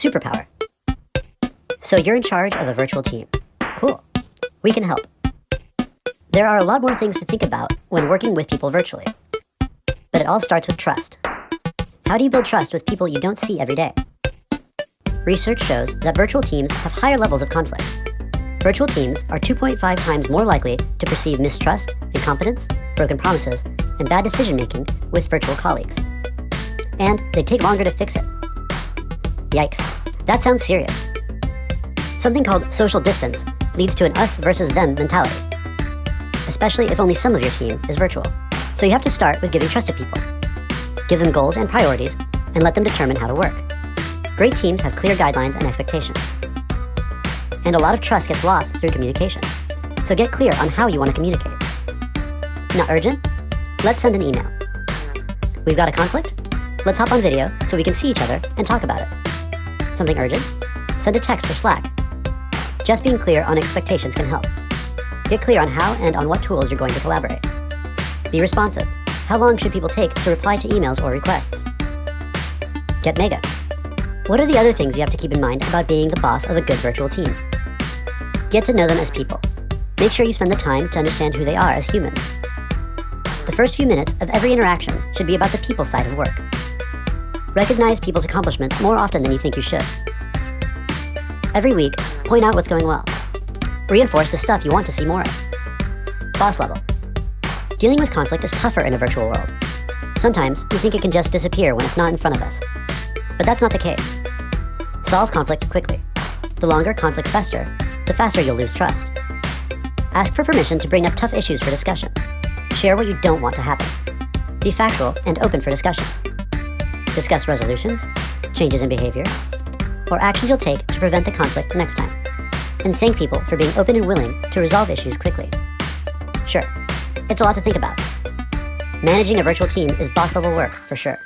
superpower. So you're in charge of a virtual team. Cool. We can help. There are a lot more things to think about when working with people virtually. But it all starts with trust. How do you build trust with people you don't see every day? Research shows that virtual teams have higher levels of conflict. Virtual teams are 2.5 times more likely to perceive mistrust, incompetence, broken promises, and bad decision-making with virtual colleagues. And they take longer to fix it. Yikes. That sounds serious. Something called social distance leads to an us versus them mentality, especially if only some of your team is virtual. So you have to start with giving trust to people. Give them goals and priorities, and let them determine how to work. Great teams have clear guidelines and expectations. And a lot of trust gets lost through communication. So get clear on how you want to communicate. Not urgent? Let's send an email. We've got a conflict? Let's hop on video so we can see each other and talk about it. Something urgent? Send a text or Slack. Just being clear on expectations can help. Get clear on how and on what tools you're going to collaborate. Be responsive. How long should people take to reply to emails or requests? Get mega. What are the other things you have to keep in mind about being the boss of a good virtual team? Get to know them as people. Make sure you spend the time to understand who they are as humans. The first few minutes of every interaction should be about the people side of work. Recognize people's accomplishments more often than you think you should. Every week, point out what's going well. Reinforce the stuff you want to see more of. Boss level. Dealing with conflict is tougher in a virtual world. Sometimes we think it can just disappear when it's not in front of us. But that's not the case. Solve conflict quickly. The longer conflicts fester, the faster you'll lose trust. Ask for permission to bring up tough issues for discussion. Share what you don't want to happen. Be factual and open for discussion. Discuss resolutions, changes in behavior, or actions you'll take to prevent the conflict next time. And thank people for being open and willing to resolve issues quickly. Sure, it's a lot to think about. Managing a virtual team is boss-level work, for sure.